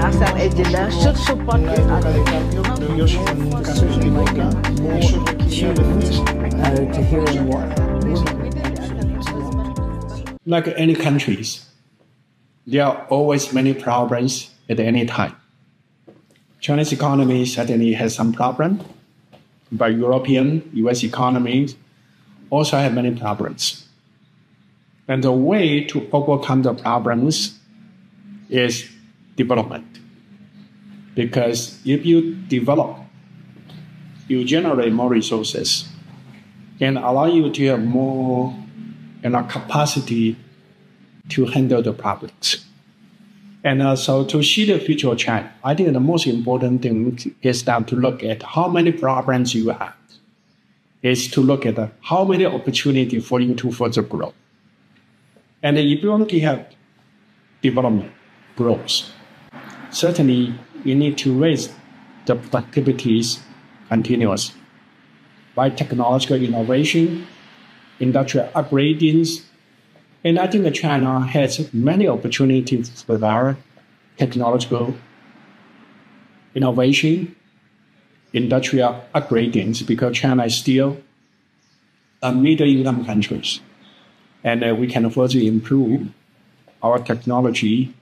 ASEAN agenda should support to hearing what. Like any countries, there are always many problems at any time. Chinese economy certainly has some problem, but European, US economies also have many problems. And the way to overcome the problems is development. Because if you develop, you generate more resources and allow you to have more capacity to handle the problems. And so to see the future of China, I think the most important thing is that to look at how many problems you have, is to look at how many opportunities for you to further grow. And if you want to have development, growth, certainly you need to raise the productivities continuously by technological innovation, industrial upgradings. And I think that China has many opportunities with our technological innovation, industrial upgradings, because China is still a middle-income country. And we can further improve our technology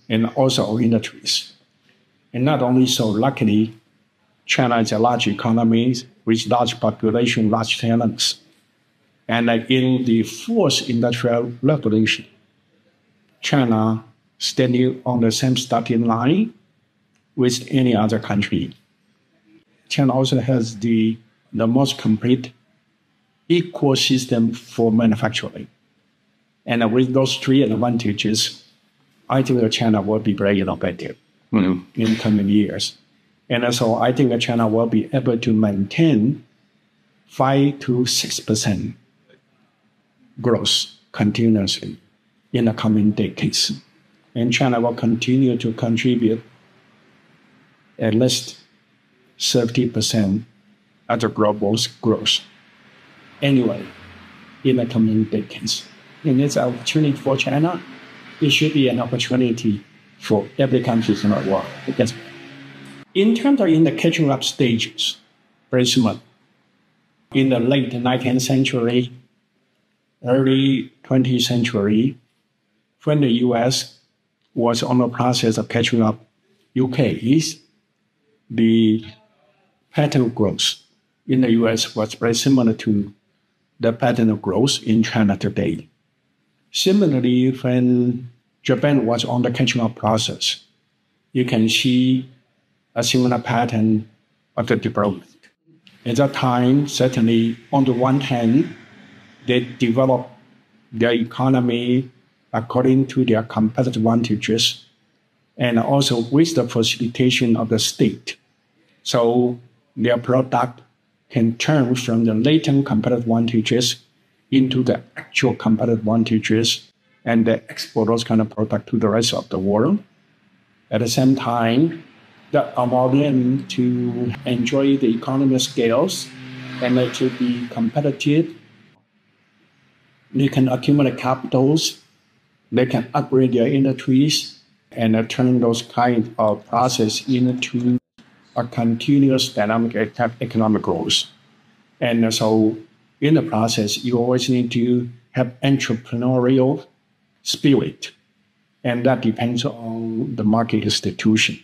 and also our industries. And not only so, luckily, China is a large economy with large population, large talents. And in the fourth industrial revolution, China standing on the same starting line with any other country. China also has the most complete ecosystem for manufacturing. And with those three advantages, I think that China will be very innovative in coming years. And so I think that China will be able to maintain 5 to 6% growth continuously in the coming decades. And China will continue to contribute at least 30% of the global growth anyway in the coming decades. And it's an opportunity for China. It should be an opportunity for every country in the world. Because in terms of in the catching up stages, very similar. In the late 19th century, early 20th century, when the US was on the process of catching up UK's, the pattern of growth in the US was very similar to the pattern of growth in China today. Similarly, when Japan was on the catching up process, you can see a similar pattern of the development. At that time, certainly, on the one hand, they developed their economy according to their competitive advantages and also with the facilitation of the state. So their product can turn from the latent competitive advantages into the actual competitive advantages and they export those kind of products to the rest of the world. At the same time, that allow them to enjoy the economy scales and to be competitive. They can accumulate capitals, they can upgrade their industries, and turn those kind of process into a continuous dynamic economic growth. And so in the process, you always need to have entrepreneurial spirit, and that depends on the market institution.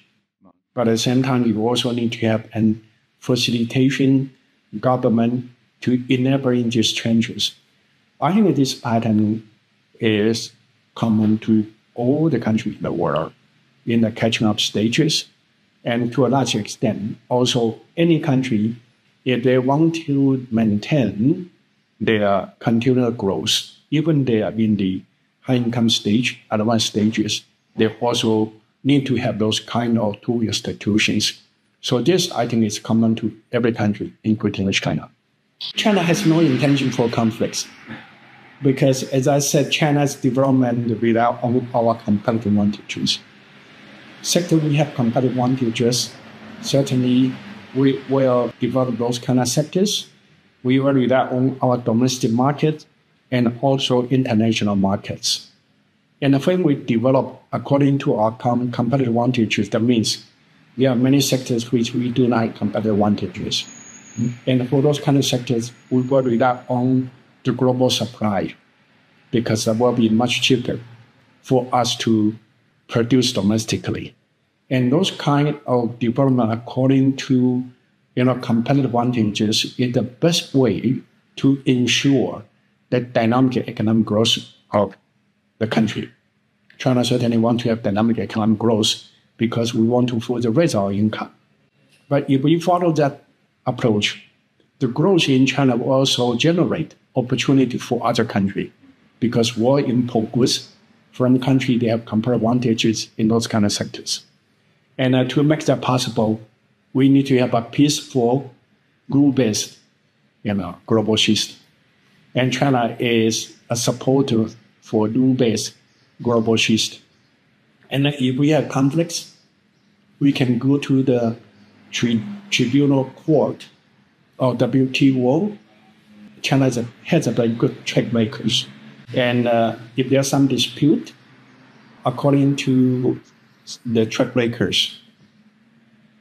But at the same time, you also need to have a facilitation government to enable these changes. I think this pattern is common to all the countries in the world in the catching up stages. And to a large extent, also any country, if they want to maintain their continual growth, even they are in the high income stage, advanced stages, they also need to have those kind of two institutions. So this, I think, is common to every country, including China. China has no intention for conflicts because, as I said, China's development without our competitive advantages. Second, we have competitive advantages. Certainly, we will develop those kind of sectors. We will rely on our domestic market and also international markets. And when we develop according to our competitive advantages, that means there are many sectors which we do not have competitive advantages. And for those kind of sectors, we will rely on the global supply because that will be much cheaper for us to produce domestically. And those kind of development according to competitive advantages is the best way to ensure the dynamic economic growth of the country. China certainly wants to have dynamic economic growth because we want to further raise our income. But if we follow that approach, the growth in China will also generate opportunity for other countries because we'll import goods from countries that have comparative advantages in those kind of sectors. And to make that possible, we need to have a peaceful, rule-based global system. And China is a supporter for rule-based global system. And if we have conflicts, we can go to the tribunal court or WTO. China has a very good trade makers. And if there's some dispute, according to the trade makers,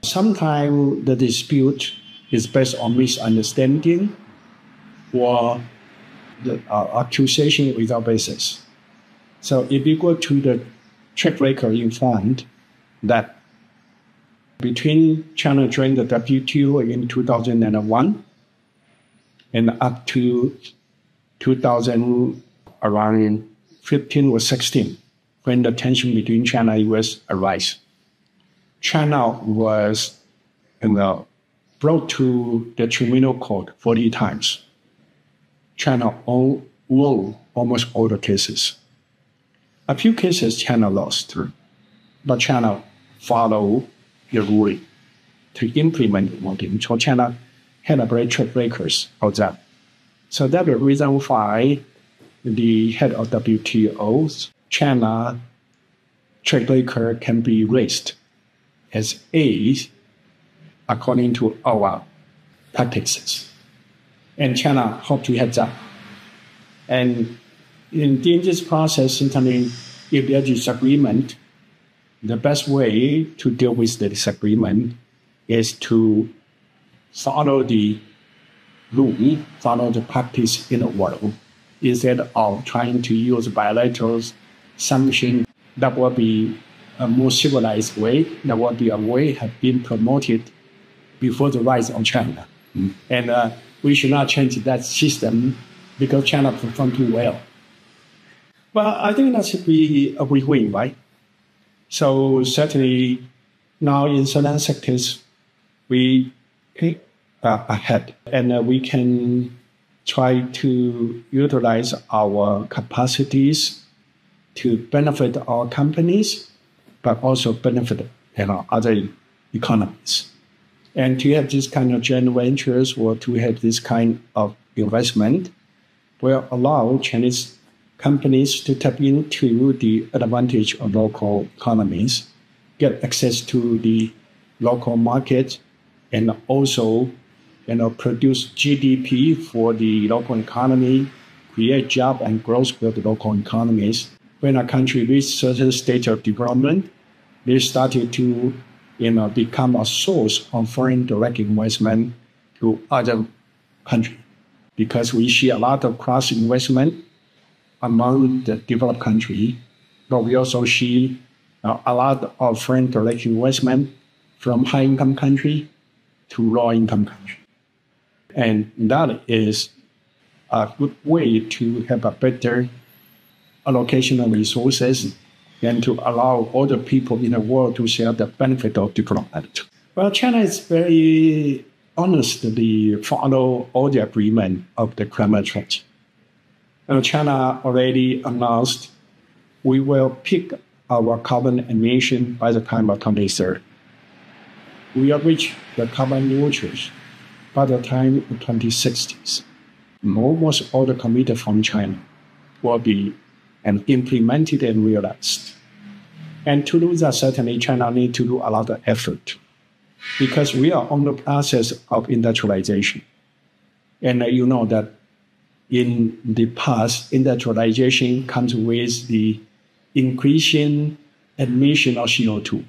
sometimes the dispute is based on misunderstanding or the accusation without basis. So if you go to the trade breaker, you find that between China joined the WTO in 2001 and up to 2015 or 16, when the tension between China and US arose, China was brought to the tribunal court 40 times. China won almost all the cases. A few cases China lost, but China followed the ruling to implement it. So China had a very trade breakers of that. So that's the reason why the head of WTO, China trade breaker can be raised as A according to our practices. And China hope to have that. And in this process, certainly, if there is disagreement, the best way to deal with the disagreement is to follow the rule, follow the practice in the world, instead of trying to use bilateral sanctions. That will be a more civilized way. That will be a way have been promoted before the rise of China. And we should not change that system because China performed too well. Well, I think that should be a win-win, right? So certainly now in certain sectors, we are ahead and we can try to utilize our capacities to benefit our companies, but also benefit other economies. And to have this kind of joint ventures or to have this kind of investment will allow Chinese companies to tap into the advantage of local economies, get access to the local market, and also produce GDP for the local economy, create job and growth for the local economies. When a country reaches certain stage of development, they started to become a source of foreign direct investment to other countries. Because we see a lot of cross investment among the developed countries, but we also see a lot of foreign direct investment from high income country to low income country. And that is a good way to have a better allocation of resources and to allow other people in the world to share the benefit of development. Well, China is very honestly follow all the agreement of the climate change. China already announced we will peak our carbon emission by the time of 2030. We will reach the carbon neutral by the time of 2060s. Almost all the commitments from China will be implemented and realized. And to do that, certainly China needs to do a lot of effort because we are on the process of industrialization. And you know that in the past, industrialization comes with the increasing emission of CO2.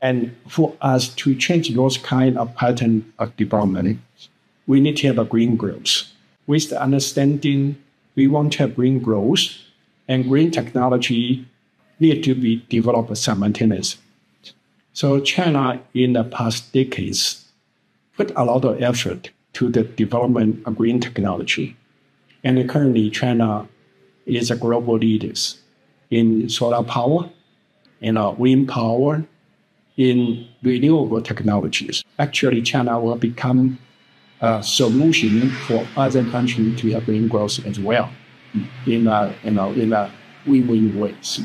And for us to change those kind of pattern of development, we need to have a green growth. With the understanding we want to have green growth and green technology need to be developed simultaneously. So China in the past decades put a lot of effort to the development of green technology. And currently China is a global leader in solar power, wind power, in renewable technologies. Actually, China will become a solution for other countries to have green growth as well in a win-win ways.